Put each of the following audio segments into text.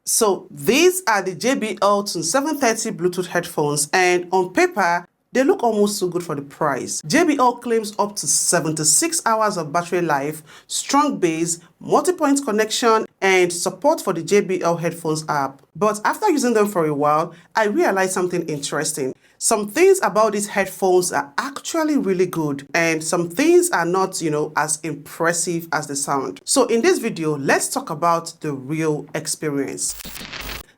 So these are the JBL Tune 730 Bluetooth headphones, and on paper, they look almost too good for the price. JBL claims up to 76 hours of battery life, strong bass, multi-point connection, and support for the JBL Headphones app. But after using them for a while, I realized something interesting. Some things about these headphones are actually really good, and some things are not, as impressive as the sound. So in this video, let's talk about the real experience.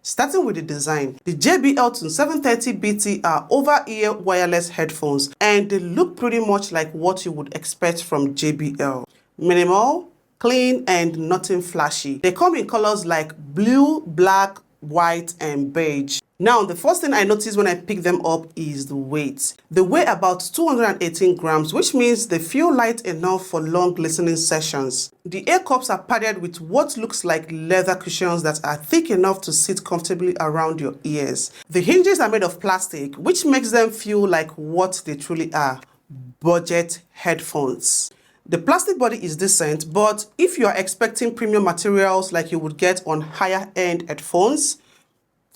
Starting with the design, the JBL Tune 730BT are over-ear wireless headphones, and they look pretty much like what you would expect from JBL. Minimal, clean, and nothing flashy. They come in colors like blue, black, white, and beige. Now, the first thing I noticed when I picked them up is the weight. They weigh about 218 grams, which means they feel light enough for long listening sessions. The ear cups are padded with what looks like leather cushions that are thick enough to sit comfortably around your ears. The hinges are made of plastic, which makes them feel like what they truly are: budget headphones. The plastic body is decent, but if you are expecting premium materials like you would get on higher-end headphones,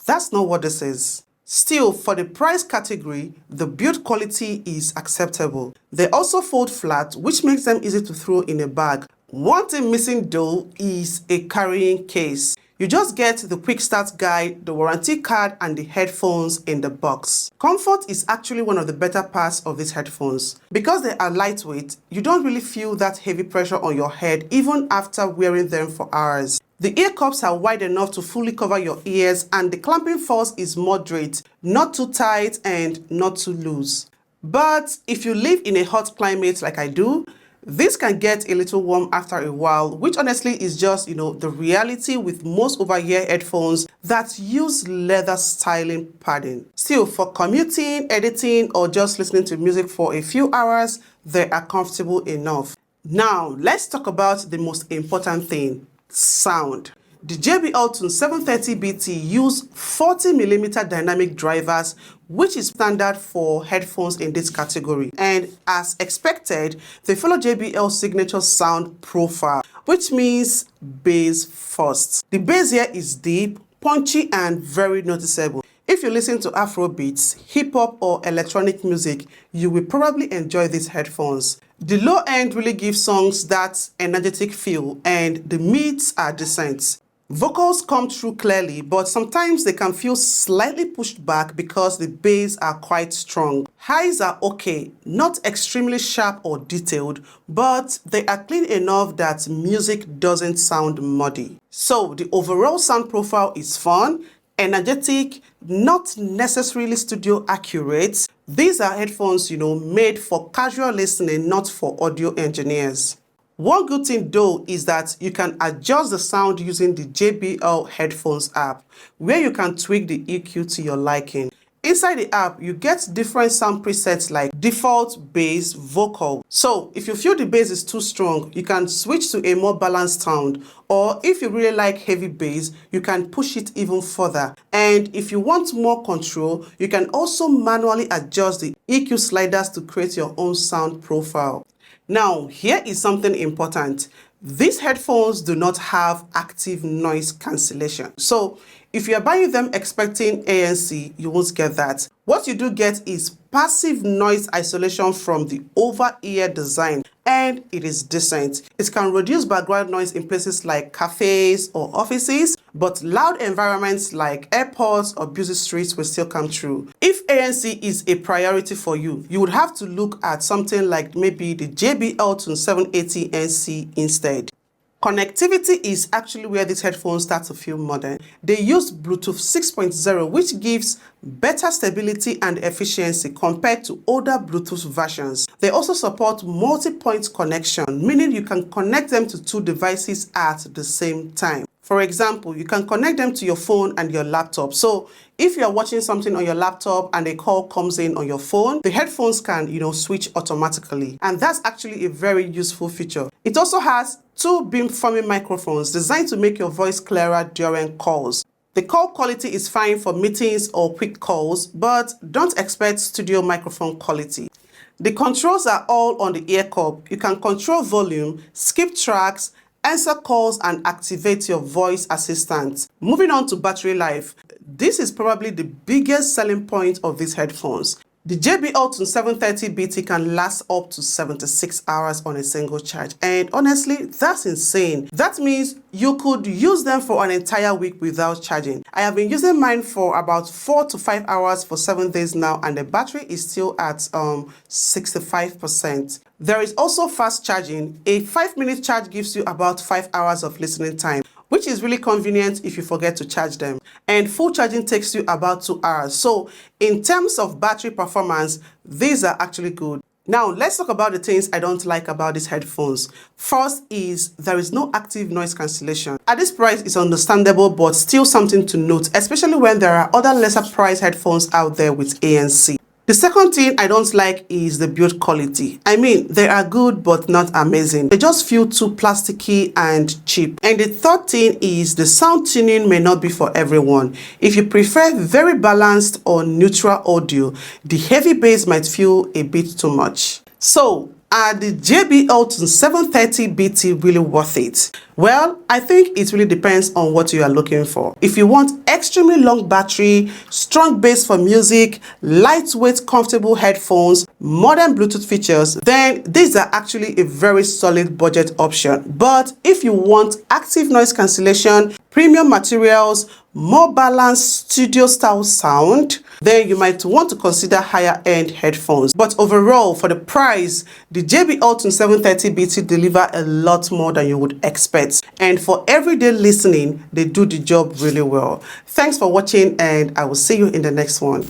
that's not what this is. Still, for the price category, the build quality is acceptable. They also fold flat, which makes them easy to throw in a bag. One thing missing though is a carrying case. You just get the quick start guide, the warranty card, and the headphones in the box. Comfort is actually one of the better parts of these headphones. Because they are lightweight, you don't really feel that heavy pressure on your head even after wearing them for hours. The ear cups are wide enough to fully cover your ears, and the clamping force is moderate, not too tight and not too loose. But if you live in a hot climate like I do, this can get a little warm after a while, which honestly is just, the reality with most over-ear headphones that use leather styling padding. Still, for commuting, editing, or just listening to music for a few hours, they are comfortable enough. Now, let's talk about the most important thing: sound. The JBL Tune 730BT use 40mm dynamic drivers, which is standard for headphones in this category. And as expected, they follow JBL's signature sound profile, which means bass first. The bass here is deep, punchy, and very noticeable. If you listen to Afrobeats, hip-hop, or electronic music, you will probably enjoy these headphones. The low end really gives songs that energetic feel, and the mids are decent. Vocals come through clearly, but sometimes they can feel slightly pushed back because the bass are quite strong. Highs are okay, not extremely sharp or detailed, but they are clean enough that music doesn't sound muddy. So the overall sound profile is fun, energetic, not necessarily studio accurate. These are headphones, made for casual listening, not for audio engineers. One good thing though is that you can adjust the sound using the JBL Headphones app, where you can tweak the EQ to your liking. Inside the app, you get different sound presets like default, bass, vocal. So if you feel the bass is too strong, you can switch to a more balanced sound. Or if you really like heavy bass, you can push it even further. And if you want more control, you can also manually adjust the EQ sliders to create your own sound profile. Now, here is something important. These headphones do not have active noise cancellation. So if you are buying them expecting ANC, you won't get that. What you do get is passive noise isolation from the over-ear design, and it is decent. It can reduce background noise in places like cafes or offices, but loud environments like airports or busy streets will still come through. If ANC is a priority for you, you would have to look at something like maybe the JBL Tune 780NC instead. Connectivity is actually where these headphones start to feel modern. They use Bluetooth 6.0, which gives better stability and efficiency compared to older Bluetooth versions. They also support multi-point connection, meaning you can connect them to two devices at the same time. For example, you can connect them to your phone and your laptop. So if you're watching something on your laptop and a call comes in on your phone, the headphones can, switch automatically. And that's actually a very useful feature. It also has two beamforming microphones designed to make your voice clearer during calls. The call quality is fine for meetings or quick calls, but don't expect studio microphone quality. The controls are all on the ear cup. You can control volume, skip tracks, answer calls, and activate your voice assistant. Moving on to battery life. This is probably the biggest selling point of these headphones. The JBL Tune 730BT can last up to 76 hours on a single charge, and honestly, that's insane. That means you could use them for an entire week without charging. I have been using mine for about 4 to 5 hours for 7 days now, and the battery is still at 65%. There is also fast charging. A 5-minute charge gives you about 5 hours of listening time, which is really convenient if you forget to charge them. And full charging takes you about 2 hours. So in terms of battery performance, these are actually good. Now, let's talk about the things I don't like about these headphones. First is there is no active noise cancellation. At this price, it's understandable, but still something to note, especially when there are other lesser price headphones out there with ANC. The second thing I don't like is the build quality. I mean, they are good but not amazing. They just feel too plasticky and cheap. And the third thing is the sound tuning may not be for everyone. If you prefer very balanced or neutral audio, the heavy bass might feel a bit too much. So, are the JBL Tune 730BT really worth it? Well, I think it really depends on what you are looking for. If you want extremely long battery, strong bass for music, lightweight, comfortable headphones, modern Bluetooth features, then these are actually a very solid budget option. But if you want active noise cancellation, premium materials, more balanced studio-style sound, then you might want to consider higher-end headphones. But overall, for the price, the JBL Tune 730BT deliver a lot more than you would expect. And for everyday listening, they do the job really well. Thanks for watching, and I will see you in the next one.